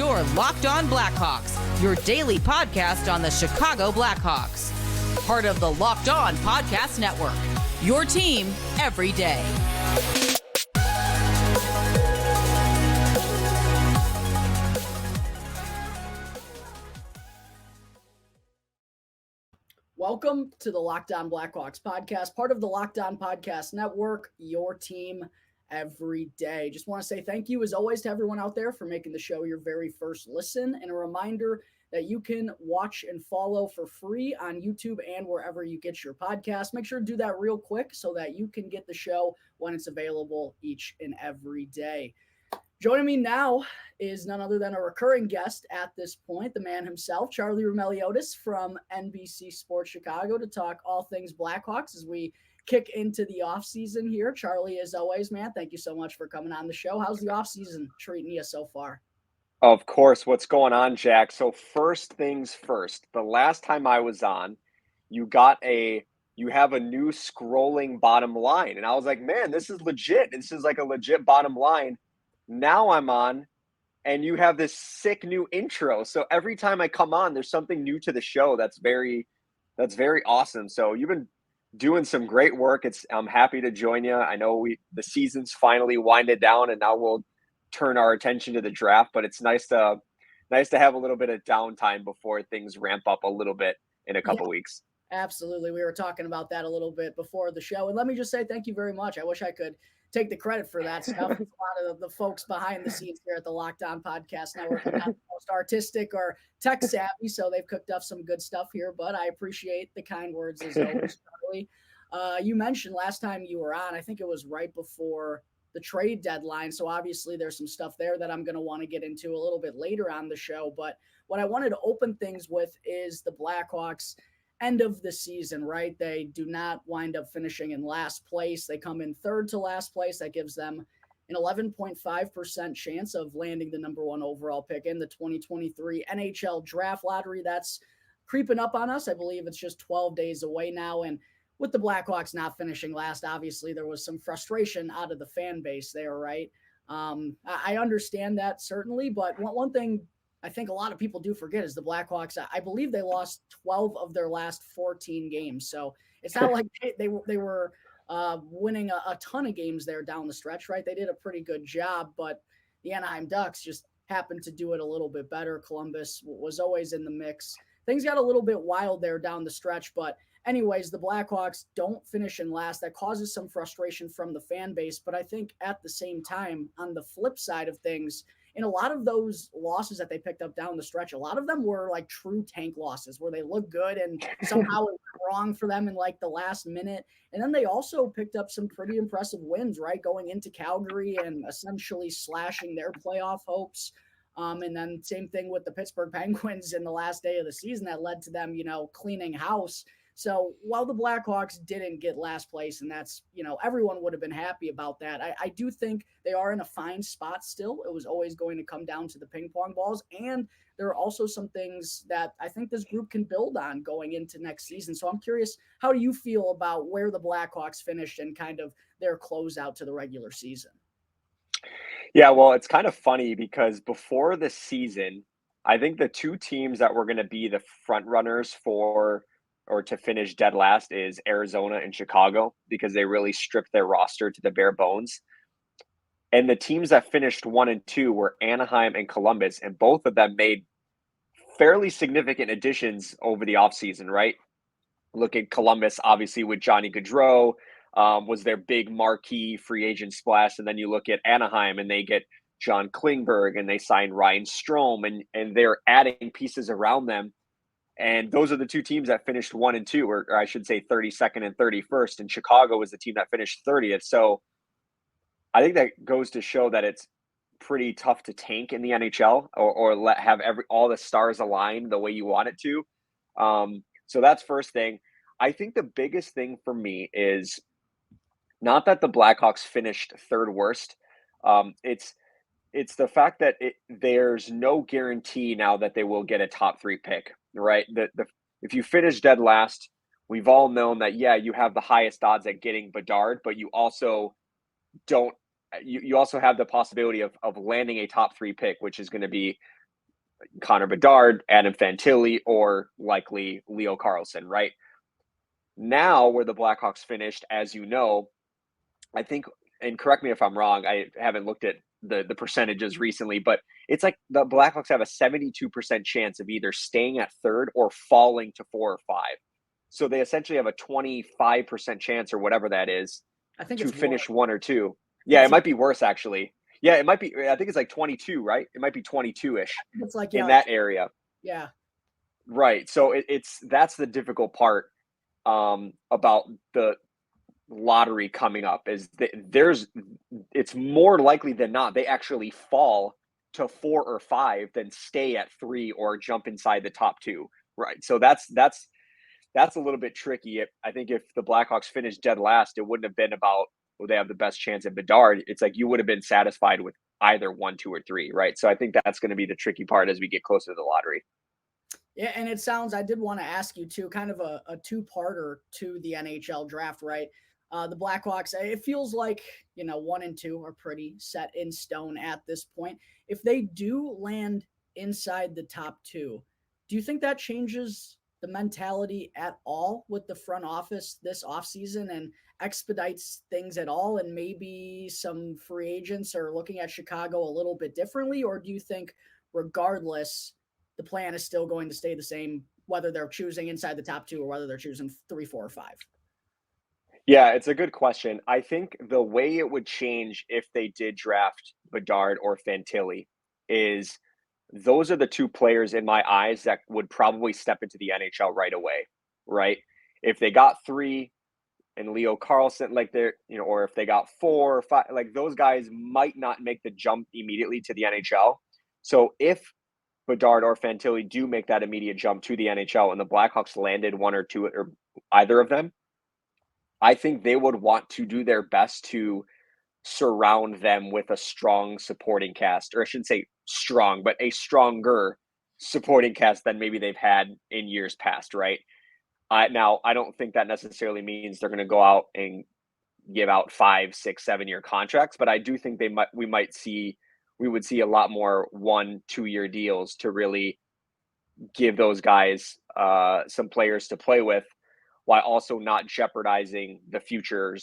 Your Locked On Blackhawks, your daily podcast on the Chicago Blackhawks. Part of the Locked On Podcast Network, your team every day. Welcome to the Locked On Blackhawks podcast, part of the Locked On Podcast Network, your team every day. Just want to say thank you, as always, to everyone out there for making the show your very first listen, and a reminder that you can watch and follow for free on YouTube and wherever you get your podcast. Make sure to do that real quick so that you can get the show when it's available each and every day. Joining me now is none other than a recurring guest at this point, the man himself, Charlie Roumeliotis from NBC Sports Chicago, to talk all things Blackhawks as we kick into the offseason here. Charlie, as always, man, thank you so much for coming on the show. How's the offseason treating you so far? Of course. What's going on, Jack? So first things first, the last time I was on, you have a new scrolling bottom line. And I was like, man, this is legit. This is like a legit bottom line. Now I'm on and you have this sick new intro. So every time I come on, there's something new to the show. That's very awesome. So you've been doing some great work. I'm happy to join you. I know the season's finally winded down and now we'll turn our attention to the draft, but it's nice to have a little bit of downtime before things ramp up a little bit in a couple weeks. Absolutely. We were talking about that a little bit before the show. And let me just say thank you very much. I wish I could take the credit for that stuff. It's a lot of the folks behind the scenes here at the Locked On Podcast Network are not the most artistic or tech savvy, so they've cooked up some good stuff here, but I appreciate the kind words as always, Charlie. You mentioned last time you were on, I think it was right before the trade deadline, so obviously there's some stuff there that I'm going to want to get into a little bit later on the show, but what I wanted to open things with is the Blackhawks end of the season, right? They do not wind up finishing in last place. They come in third to last place. That gives them an 11.5% chance of landing the number one overall pick in the 2023 NHL Draft Lottery. That's creeping up on us. I believe it's just 12 days away now. And with the Blackhawks not finishing last, obviously there was some frustration out of the fan base there, right? I understand that certainly, but one thing I think a lot of people do forget is the Blackhawks, I believe they lost 12 of their last 14 games. So it's not like they were winning a ton of games there down the stretch, right? They did a pretty good job, but the Anaheim Ducks just happened to do it a little bit better. Columbus was always in the mix. Things got a little bit wild there down the stretch, but anyways, the Blackhawks don't finish in last. That causes some frustration from the fan base, but I think at the same time, on the flip side of things, in a lot of those losses that they picked up down the stretch, a lot of them were like true tank losses where they looked good and somehow it went wrong for them in like the last minute. And then they also picked up some pretty impressive wins, right? Going into Calgary and essentially slashing their playoff hopes. And then same thing with the Pittsburgh Penguins in the last day of the season that led to them, cleaning house. So while the Blackhawks didn't get last place, and that's, everyone would have been happy about that, I do think they are in a fine spot still. It was always going to come down to the ping pong balls. And there are also some things that I think this group can build on going into next season. So I'm curious, how do you feel about where the Blackhawks finished and kind of their closeout to the regular season? Yeah, well, it's kind of funny because before the season, I think the two teams that were going to be the front runners to finish dead last is Arizona and Chicago, because they really stripped their roster to the bare bones. And the teams that finished 1 and 2 were Anaheim and Columbus, and both of them made fairly significant additions over the offseason, right? Look at Columbus, obviously, with Johnny Gaudreau, was their big marquee free agent splash. And then you look at Anaheim and they get John Klingberg and they sign Ryan Strome, and they're adding pieces around them. And those are the two teams that finished 1 and 2, or I should say 32nd and 31st. And Chicago was the team that finished 30th. So I think that goes to show that it's pretty tough to tank in the NHL or have all the stars align the way you want it to. So that's first thing. I think the biggest thing for me is not that the Blackhawks finished third worst. It's the fact that there's no guarantee now that they will get a top 3 pick, right? If you finish dead last, we've all known that, yeah, you have the highest odds at getting Bedard, but you also don't. You also have the possibility of landing a top 3 pick, which is going to be Connor Bedard, Adam Fantilli, or likely Leo Carlsson, right? Now, where the Blackhawks finished, as you know, I think, and correct me if I'm wrong, I haven't looked at the percentages recently, but it's like the Blackhawks have a 72% chance of either staying at third or falling to 4 or 5. So they essentially have a 25% chance or whatever that is I think to it's finish more. 1 or 2. Yeah, it might be worse actually. Yeah, it might be. I think it's like 22, right? It might be 22-ish It's like, in yeah, that area. yeah. Right. So that's the difficult part about the lottery coming up is that it's more likely than not they actually fall to 4 or 5 than stay at 3 or jump inside the top 2. Right. So that's a little bit tricky. I think if the Blackhawks finished dead last, it wouldn't have been about, well, they have the best chance at Bedard. It's like you would have been satisfied with either 1, 2, or 3, right? So I think that's going to be the tricky part as we get closer to the lottery. Yeah, and it sounds, I did want to ask you too, kind of a two-parter to the NHL draft, right? The Blackhawks, it feels like, 1 and 2 are pretty set in stone at this point. If they do land inside the top 2, do you think that changes the mentality at all with the front office this offseason and expedites things at all? And maybe some free agents are looking at Chicago a little bit differently? Or do you think, regardless, the plan is still going to stay the same, whether they're choosing inside the top 2 or whether they're choosing 3, 4, or 5? Yeah, it's a good question. I think the way it would change if they did draft Bedard or Fantilli is those are the 2 players in my eyes that would probably step into the NHL right away, right? If they got 3 and Leo Carlsson, like they're, or if they got 4 or 5, like those guys might not make the jump immediately to the NHL. So if Bedard or Fantilli do make that immediate jump to the NHL and the Blackhawks landed 1 or 2 or either of them, I think they would want to do their best to surround them with a strong supporting cast, or I shouldn't say strong, but a stronger supporting cast than maybe they've had in years past, right? Now, I don't think that necessarily means they're going to go out and give out 5, 6, 7-year contracts, but I do think we would see a lot more 1, 2-year deals to really give those guys some players to play with, while also not jeopardizing the future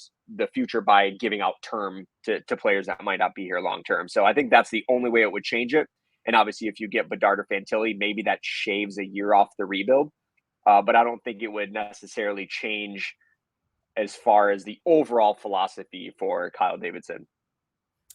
by giving out term to players that might not be here long term. So I think that's the only way it would change it. And obviously, if you get Bedard or Fantilli, maybe that shaves a year off the rebuild. But I don't think it would necessarily change as far as the overall philosophy for Kyle Davidson.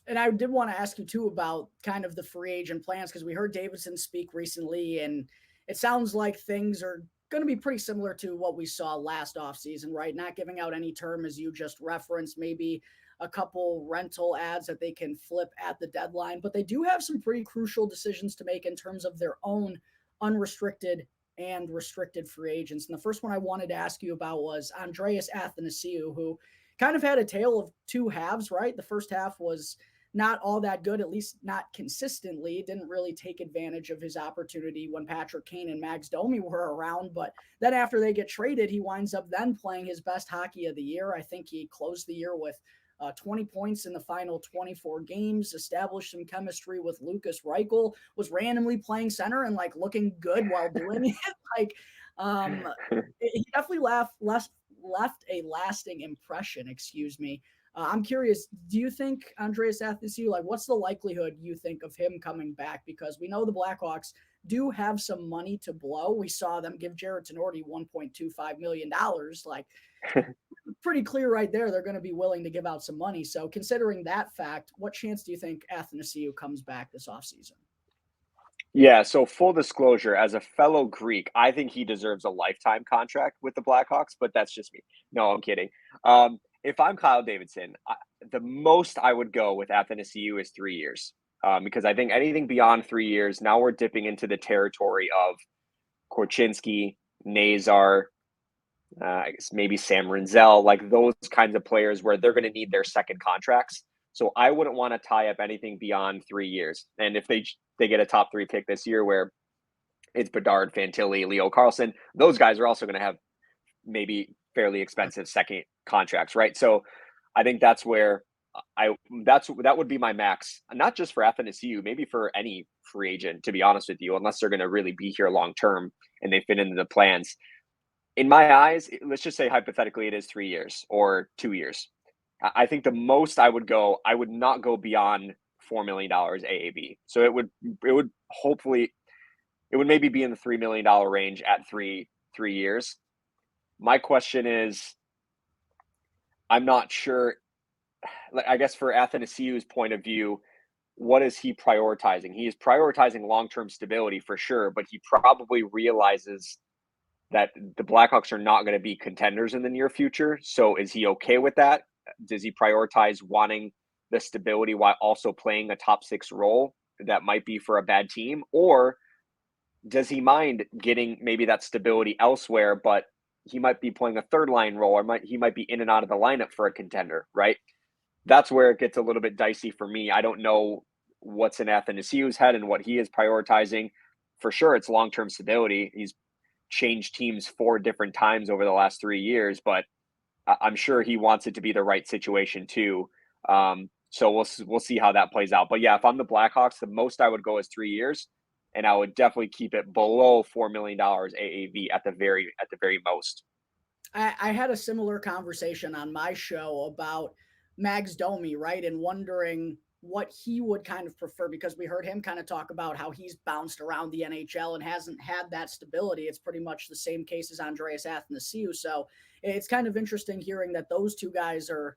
And I did want to ask you too about kind of the free agent plans, because we heard Davidson speak recently, and it sounds like things are going to be pretty similar to what we saw last offseason, right? Not giving out any term, as you just referenced, maybe a couple rental ads that they can flip at the deadline, but they do have some pretty crucial decisions to make in terms of their own unrestricted and restricted free agents. And the first one I wanted to ask you about was Andreas Athanasiou, who kind of had a tale of 2 halves, right? The first half was not all that good, at least not consistently. Didn't really take advantage of his opportunity when Patrick Kane and Max Domi were around. But then after they get traded, he winds up then playing his best hockey of the year. I think he closed the year with 20 points in the final 24 games, established some chemistry with Lucas Reichel, was randomly playing center and like looking good while doing it. Like, he definitely left a lasting impression, excuse me. I'm curious, do you think Andreas Athanasiou, like what's the likelihood you think of him coming back? Because we know the Blackhawks do have some money to blow. We saw them give Jared Tenorti $1.25 million. Like, pretty clear right there, they're going to be willing to give out some money. So considering that fact, what chance do you think Athanasiou comes back this offseason? Yeah, so full disclosure, as a fellow Greek, I think he deserves a lifetime contract with the Blackhawks, but that's just me. No, I'm kidding. If I'm Kyle Davidson, the most I would go with Athanasiou is 3 years, because I think anything beyond 3 years, now we're dipping into the territory of Korchinski, Nazar, I guess maybe Sam Rinzel, like those kinds of players where they're going to need their second contracts. So I wouldn't want to tie up anything beyond 3 years. And if they get a top 3 pick this year where it's Bedard, Fantilli, Leo Carlsson, those guys are also going to have maybe fairly expensive second contracts, right? So I think that's where that would be my max, not just for Athanasiou, maybe for any free agent, to be honest with you, unless they're going to really be here long term and they fit into the plans. In my eyes, let's just say hypothetically it is 3 years or 2 years. I think the most I would not go beyond $4 million AAV. So it would maybe be in the $3 million range at 3 years. My question is, I'm not sure. I guess for Athanasiou's point of view, what is he prioritizing? He is prioritizing long-term stability for sure, but he probably realizes that the Blackhawks are not going to be contenders in the near future. So is he okay with that? Does he prioritize wanting the stability while also playing a top 6 role that might be for a bad team? Or does he mind getting maybe that stability elsewhere, but he might be playing a third line role, or he might be in and out of the lineup for a contender, right? That's where it gets a little bit dicey for me. I don't know what's in Athanasiou's head and what he is prioritizing. For sure, it's long-term stability. He's changed teams 4 different times over the last 3 years, but I'm sure he wants it to be the right situation too. So we'll see how that plays out. But yeah, if I'm the Blackhawks, the most I would go is 3 years, and I would definitely keep it below $4 million AAV at the very most. I had a similar conversation on my show about Max Domi, right? And wondering what he would kind of prefer, because we heard him kind of talk about how he's bounced around the NHL and hasn't had that stability. It's pretty much the same case as Andreas Athanasiou. So it's kind of interesting hearing that those two guys are,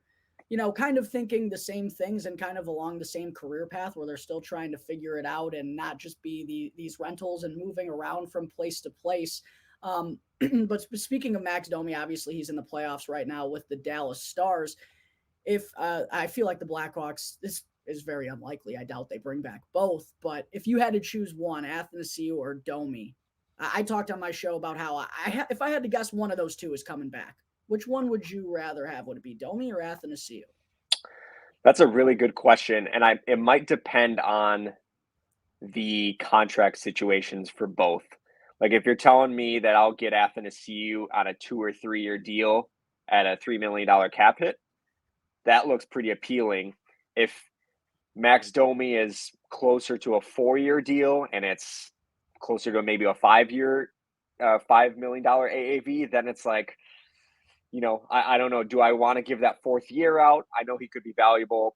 kind of thinking the same things and kind of along the same career path where they're still trying to figure it out and not just be these rentals and moving around from place to place. But speaking of Max Domi, obviously he's in the playoffs right now with the Dallas Stars. If I feel like the Blackhawks, this is very unlikely. I doubt they bring back both. But if you had to choose one, Athanasiou or Domi, I talked on my show about how if I had to guess, one of those two is coming back. Which one would you rather have? Would it be Domi or Athanasiou? That's a really good question, and it might depend on the contract situations for both. Like if you're telling me that I'll get Athanasiou on a 2 or 3 year deal at a $3 million cap hit, that looks pretty appealing. If Max Domi is closer to a 4 year deal and it's closer to maybe a 5 year, $5 million AAV, then it's like, I don't know. Do I want to give that 4th year out? I know he could be valuable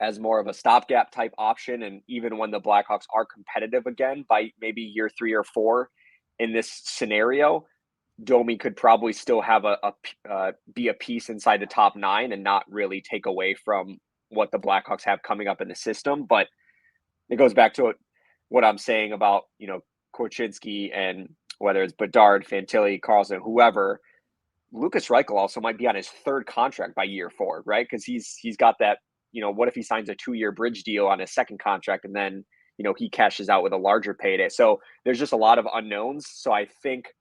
as more of a stopgap type option. And even when the Blackhawks are competitive again by maybe year 3 or 4 in this scenario, Domi could probably still have be a piece inside the top 9 and not really take away from what the Blackhawks have coming up in the system. But it goes back to what I'm saying about, Korchinski, and whether it's Bedard, Fantilli, Carlson, whoever. Lucas Reichel also might be on his 3rd contract by year 4, right? Because he's got that, what if he signs a 2 year bridge deal on his 2nd contract and then, he cashes out with a larger payday. So there's just a lot of unknowns. So I think,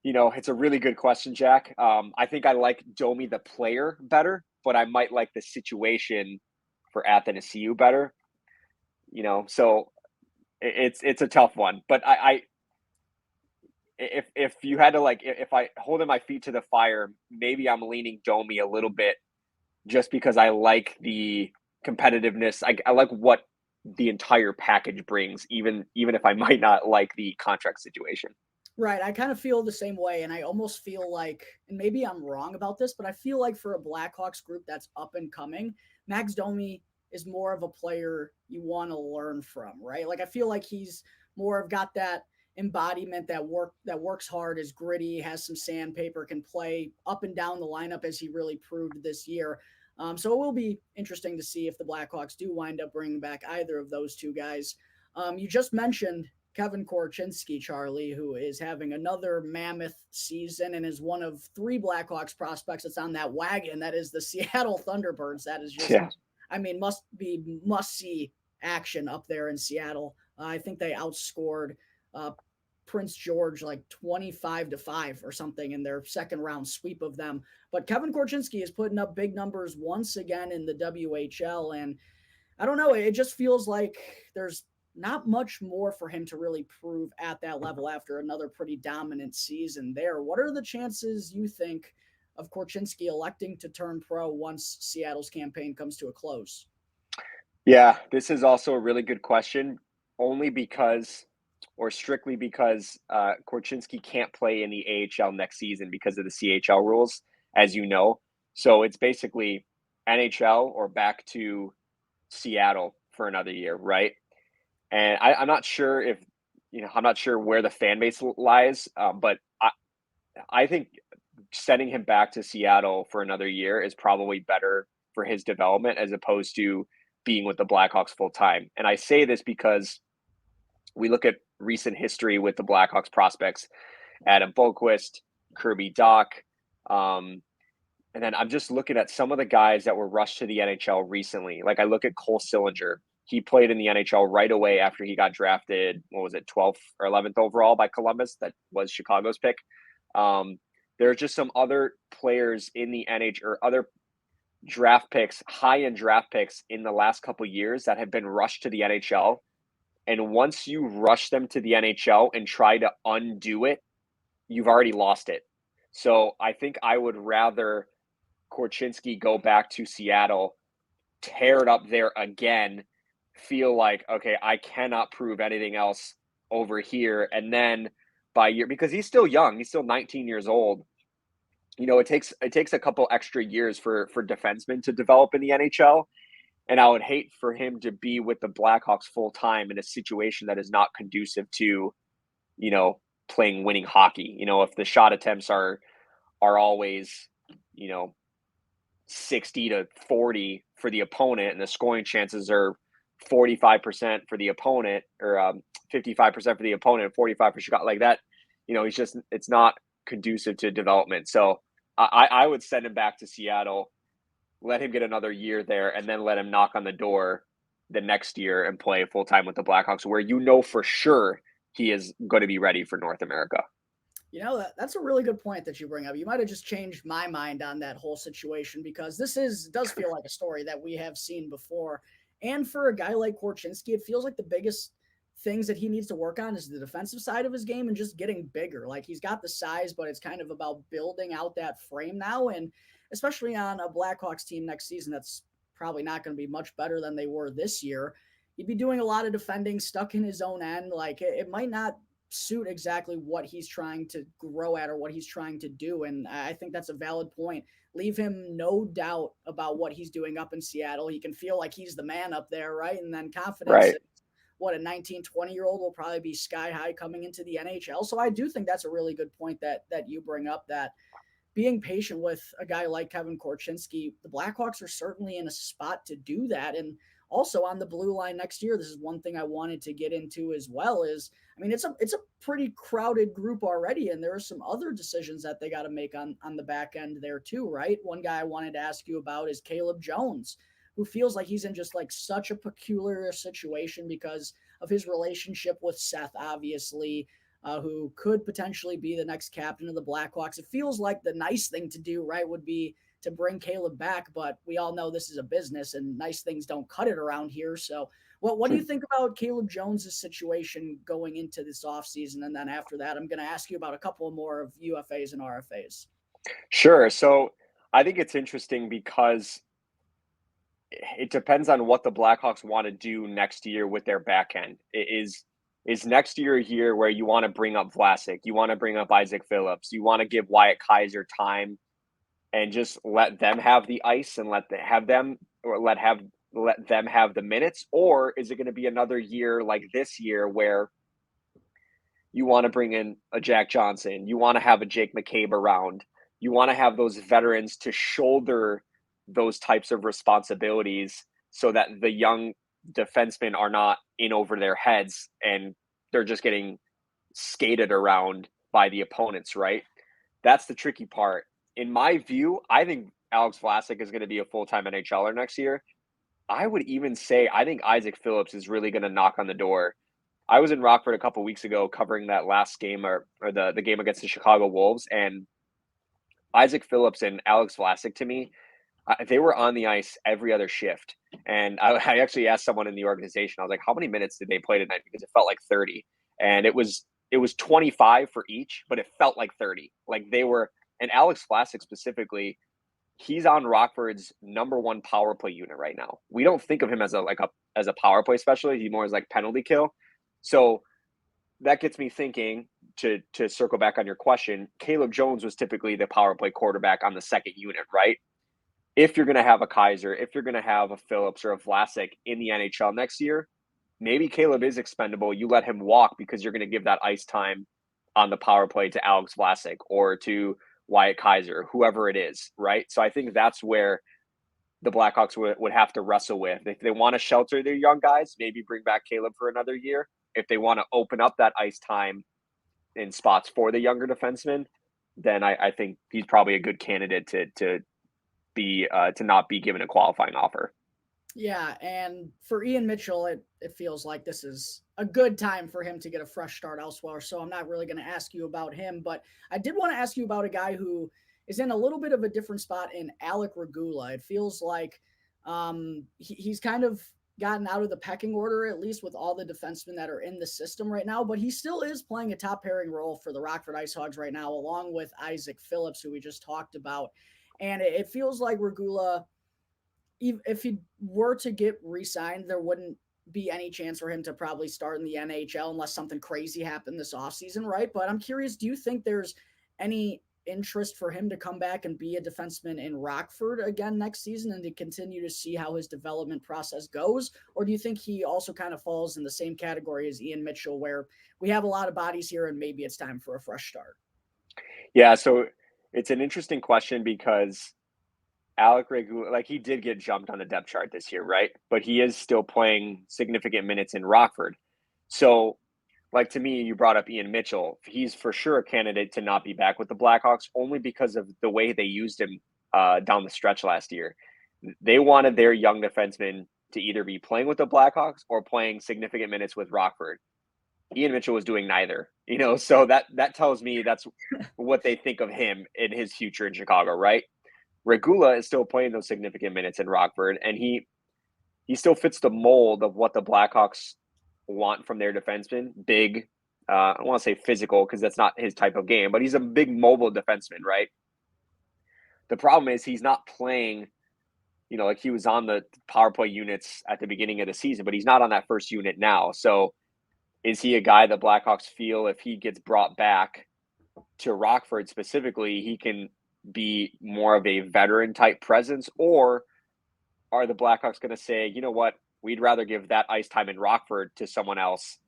it's a really good question, Jack. I think I like Domi the player better, but I might like the situation for Athanasiou better. So it's a tough one. But if you had to if I holding my feet to the fire, maybe I'm leaning Domi a little bit, just because I like the competitiveness. I like what the entire package brings, even if I might not like the contract situation. Right. I kind of feel the same way. And I almost feel like, and maybe I'm wrong about this, but I feel like for a Blackhawks group that's up and coming, Max Domi is more of a player you want to learn from, right? Like I feel like he's more of got that embodiment that works hard, is gritty, has some sandpaper, can play up and down the lineup as he really proved this year. So it will be interesting to see if the Blackhawks do wind up bringing back either of those two guys. You just mentioned Kevin Korchinski, Charlie, who is having another mammoth season and is one of 3 Blackhawks prospects that's on that wagon. That is the Seattle Thunderbirds. That is just, must-see action up there in Seattle. I think they outscored Prince George like 25-5 or something in their 2nd round sweep of them. But Kevin Korchinski is putting up big numbers once again in the WHL. And I don't know, it just feels like there's not much more for him to really prove at that level after another pretty dominant season there. What are the chances you think of Korchinski electing to turn pro once Seattle's campaign comes to a close? Yeah, this is also a really good question, only because, or strictly because, Korchinski can't play in the AHL next season because of the CHL rules, as you know. So it's basically NHL or back to Seattle for another year, right? And I'm not sure if, I'm not sure where the fan base lies, but I think sending him back to Seattle for another year is probably better for his development as opposed to being with the Blackhawks full time. And I say this because we look at recent history with the Blackhawks prospects, Adam Boqvist, Kirby Dach, and then I'm just looking at some of the guys that were rushed to the NHL recently. Like I look at Cole Sillinger. He played in the NHL right away after he got drafted. What was it, 12th or 11th overall by Columbus? That was Chicago's pick. There are just some other players in the NHL or other draft picks, high-end draft picks in the last couple of years that have been rushed to the NHL. And once you rush them to the NHL and try to undo it, you've already lost it. So I think I would rather Korchinski go back to Seattle, tear it up there again, feel like, okay, I cannot prove anything else over here. And then by year, because he's still young, he's still 19 years old. It takes a couple extra years for defensemen to develop in the NHL. And I would hate for him to be with the Blackhawks full time in a situation that is not conducive to, playing winning hockey. If the shot attempts are always, 60 to 40 for the opponent and the scoring chances are 45% for the opponent or 55% for the opponent, 45 for Chicago, like that, it's not conducive to development. So I would send him back to Seattle, let him get another year there, and then let him knock on the door the next year and play full time with the Blackhawks, where for sure he is going to be ready for North America. That's a really good point that you bring up. You might have just changed my mind on that whole situation, because this does feel like a story that we have seen before. And for a guy like Korchinski, it feels like the biggest things that he needs to work on is the defensive side of his game and just getting bigger. Like, he's got the size, but it's kind of about building out that frame now. And especially on a Blackhawks team next season, that's probably not going to be much better than they were this year. He'd be doing a lot of defending, stuck in his own end. Like, it might not suit exactly what he's trying to grow at or what he's trying to do. And I think that's a valid point. Leave him no doubt about what he's doing up in Seattle. He can feel like he's the man up there, right? And then confidence. Right. What a 19, 20-year-old will probably be sky high coming into the NHL. So I do think that's a really good point that you bring up, that being patient with a guy like Kevin Korchinski, the Blackhawks are certainly in a spot to do that. And also on the blue line next year, this is one thing I wanted to get into as well is, it's a pretty crowded group already, and there are some other decisions that they got to make on the back end there too, right? One guy I wanted to ask you about is Caleb Jones, who feels like he's in just like such a peculiar situation because of his relationship with Seth, obviously, who could potentially be the next captain of the Blackhawks. It feels like the nice thing to do, right, would be to bring Caleb back, but we all know this is a business and nice things don't cut it around here. So what do you think about Caleb Jones' situation going into this offseason? And then after that, I'm going to ask you about a couple more of UFAs and RFAs. Sure. So I think it's interesting because it depends on what the Blackhawks want to do next year with their back end. Is next year a year where you want to bring up Vlasic, you want to bring up Isaac Phillips, you want to give Wyatt Kaiser time and just let them have the ice and let them have the minutes? Or is it going to be another year like this year where you want to bring in a Jack Johnson, you want to have a Jake McCabe around, you want to have those veterans to shoulder those types of responsibilities so that the young defensemen are not in over their heads and they're just getting skated around by the opponents, right? That's the tricky part. In my view, I think Alex Vlasic is going to be a full-time NHLer next year. I would even say I think Isaac Phillips is really going to knock on the door. I was in Rockford a couple of weeks ago covering that last game or the game against the Chicago Wolves, and Isaac Phillips and Alex Vlasic, to me, they were on the ice every other shift. And I actually asked someone in the organization, I was like, how many minutes did they play tonight? Because it felt like 30. And it was 25 for each, but it felt like 30. Like they were And Alex Vlasic specifically, he's on Rockford's number one power play unit right now. We don't think of him as a power play specialist. He's more as like penalty kill. So that gets me thinking, to circle back on your question, Caleb Jones was typically the power play quarterback on the second unit, right? If you're going to have a Kaiser, if you're going to have a Phillips or a Vlasic in the NHL next year, maybe Caleb is expendable. You let him walk because you're going to give that ice time on the power play to Alex Vlasic or to Wyatt Kaiser, whoever it is, right? So I think that's where the Blackhawks would have to wrestle with. If they want to shelter their young guys, maybe bring back Caleb for another year. If they want to open up that ice time in spots for the younger defenseman, then I think he's probably a good candidate to not be given a qualifying offer. Yeah, and for Ian Mitchell, it feels like this is a good time for him to get a fresh start elsewhere, so I'm not really going to ask you about him, but I did want to ask you about a guy who is in a little bit of a different spot in Alec Regula. It feels like he's kind of gotten out of the pecking order, at least with all the defensemen that are in the system right now, but he still is playing a top pairing role for the Rockford IceHogs right now, along with Isaac Phillips, who we just talked about. And it feels like Regula, if he were to get re-signed, there wouldn't be any chance for him to probably start in the NHL unless something crazy happened this offseason, right? But I'm curious, do you think there's any interest for him to come back and be a defenseman in Rockford again next season and to continue to see how his development process goes? Or do you think he also kind of falls in the same category as Ian Mitchell, where we have a lot of bodies here and maybe it's time for a fresh start? Yeah, so it's an interesting question because Alec Regula, like, he did get jumped on the depth chart this year, right? But he is still playing significant minutes in Rockford. So, like, to me, you brought up Ian Mitchell. He's for sure a candidate to not be back with the Blackhawks only because of the way they used him down the stretch last year. They wanted their young defenseman to either be playing with the Blackhawks or playing significant minutes with Rockford. Ian Mitchell was doing neither, so that tells me that's what they think of him in his future in Chicago, right? Regula is still playing those significant minutes in Rockford, and he still fits the mold of what the Blackhawks want from their defenseman. Big, I don't want to say physical because that's not his type of game, but he's a big mobile defenseman, right? The problem is he's not playing, like he was on the power play units at the beginning of the season, but he's not on that first unit now. So is he a guy the Blackhawks feel if he gets brought back to Rockford specifically, he can be more of a veteran type presence? Or are the Blackhawks going to say, you know what, we'd rather give that ice time in Rockford to someone else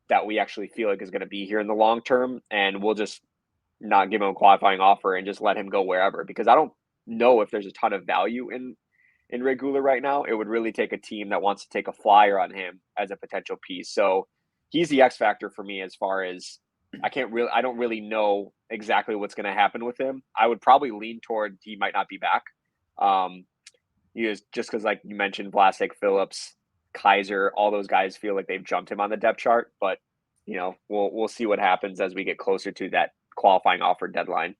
that we actually feel like is going to be here in the long term, and we'll just not give him a qualifying offer and just let him go wherever? Because I don't know if there's a ton of value in Regula right now. It would really take a team that wants to take a flyer on him as a potential piece. So he's the X factor for me as far as I don't really know exactly what's going to happen with him. I would probably lean toward he might not be back. Just because, like you mentioned, Vlasic, Phillips, Kaiser, all those guys feel like they've jumped him on the depth chart. But we'll see what happens as we get closer to that qualifying offer deadline.